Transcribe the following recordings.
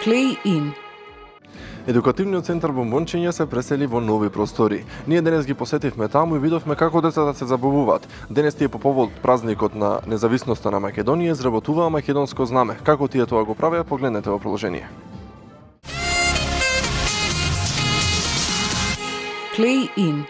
Play In. Едукативниот центар Бомбончиња се пресели во нови простори. Ние денес ги посетивме таму и видовме како децата се забавуваат. Денес тие по повод празникот на независноста на Македонија изработуваа македонско знаме. Како тие тоа го правеа, погледнете во продолжение. Play In.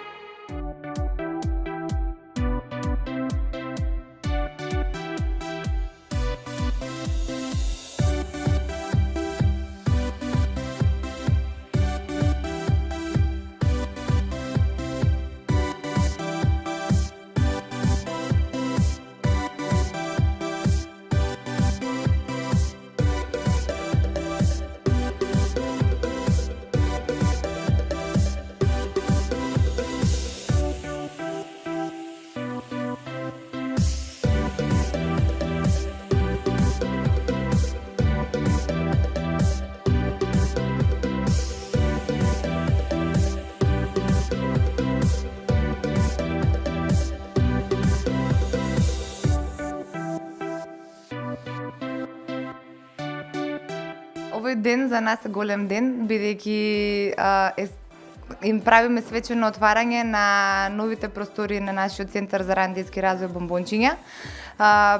Овој ден за нас е голем ден, бидејќи им правиме свечено отварање на новите простори на нашиот центар за ран детски развој Бомбончиња.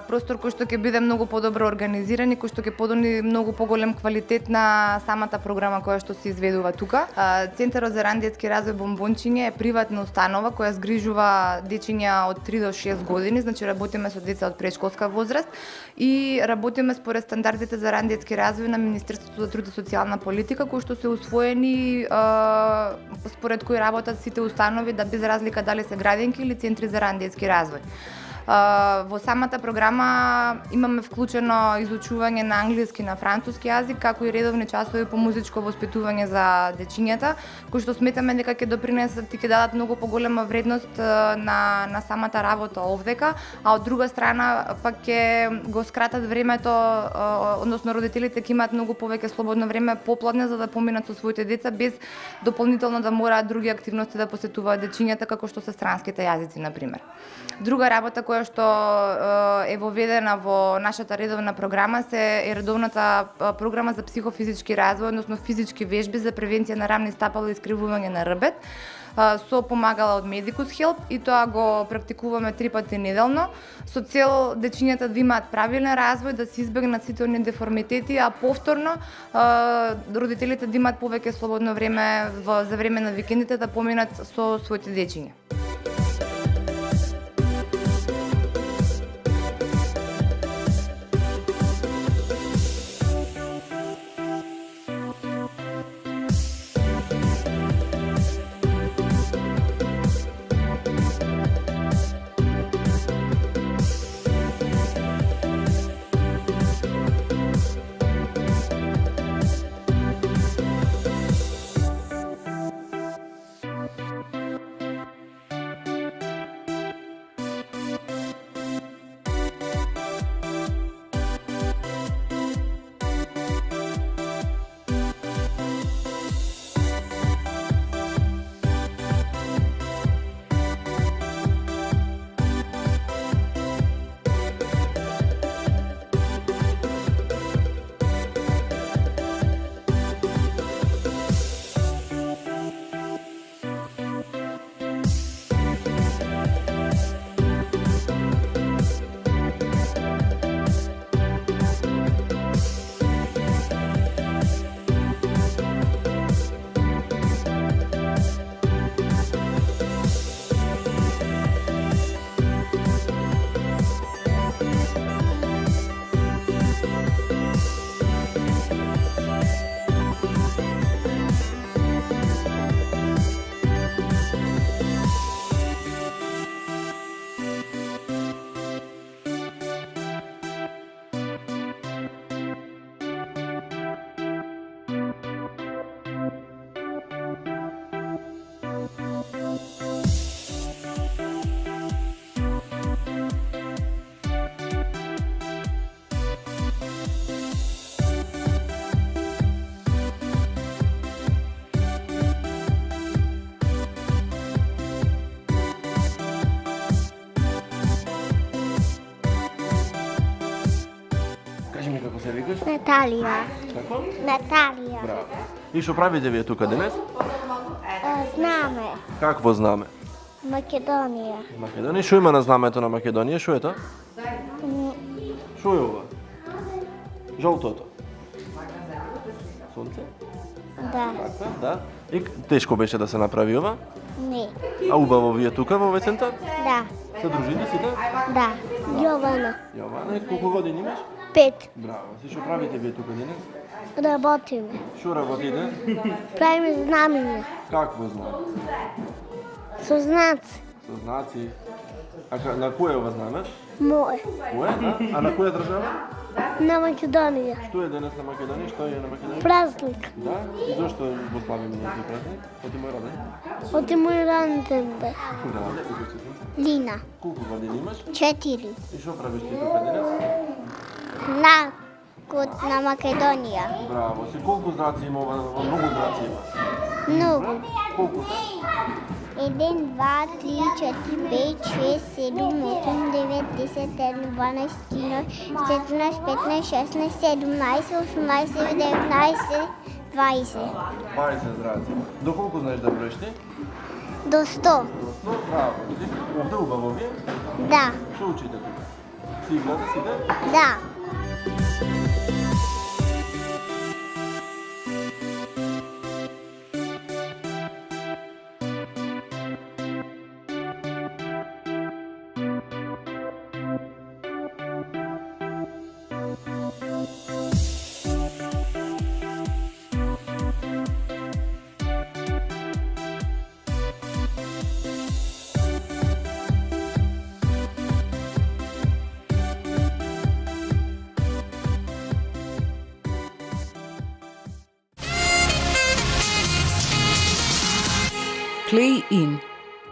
Простор кој што ќе биде многу подобро организиран и кој што ќе подони многу поголем квалитет на самата програма која што се изведува тука. Центарот за ран детски развој Бомбончиња е приватна установа која згрижува дечиња од 3 до 6 години, значи работиме со деца од претшколска возраст и работиме според стандардите за ран детски развој на Министерството за труд и социјална политика, кои што се усвоени според кои работат сите установи, да без разлика дали се градинки или центри за ран детски развој. Во самата програма имаме вклучено изучување на англиски и на француски јазик, како и редовни часови по музичко воспитување за дечињата, кои што сметаме дека ќе допринесат и ќе дадат многу поголема вредност на самата работа овдека, а од друга страна пак ќе го скратат времето, односно родителите ќе имаат многу повеќе слободно време попладне за да поминат со своите деца без дополнително да мораат други активности да посетуваат дечињата, како што се странските јазици на пример. Друга работа која што е воведена во нашата редовна програма е редовната програма за психофизички развој, односно физички вежби за превенција на рамни стапала и искривување на рбет со помагала од Medicus Help, и тоа го практикуваме 3 пати неделно со цел дечињата да имаат правилен развој, да се избегнат сите оние деформитети, а повторно родителите да имаат повеќе слободно време за време на викендите да поминат со своите дечиња. Како се викаш? Наталија. Како? Наталија. Браво. И што правите вие тука денес? Знаме. Какво знаме? Македонија. Македонија, што има на знамето на Македонија? Што е тоа? Што е ова? Жолтото. Сонце? Да. Така, да. И тешко беше да се направи ова? Не. А убаво вие тука во овој центар? Да. Се дружите сите? Да. Јована. Јована, колку години имаш? 5. Браво. Си што правите вие тука денес? Работиме. Што работите? Правиме знамења. Какво знаме? Со знаци. Со знаци. На кој е ова знаме? Мој. Кое? Да? А на која држава? На Македонија. Што е денес на Македонија? Што е на Македонија? Празник. Да? И зошто го славиме ние тој празник? Оти мој роден? Оти мој роден ден. Да, да. Лина. Колку години имаш? 4. И што правиш ти тука денес? Знакот на Македонија. Браво. Си колку знаци има ова? Многу знаци има. Многу. Колку се? 1, 2, 3, 4, 5, 6, 7, 8, 9, 10, 11, 12, 13, 14, 15, 16, 17, 18, 19, 20. 20 знаци. До колку знаеш да броиш ти? До 100. До 100? Браво. Овде убаво ви? Да. Што учите тука? Си играте сите? Да. Play in.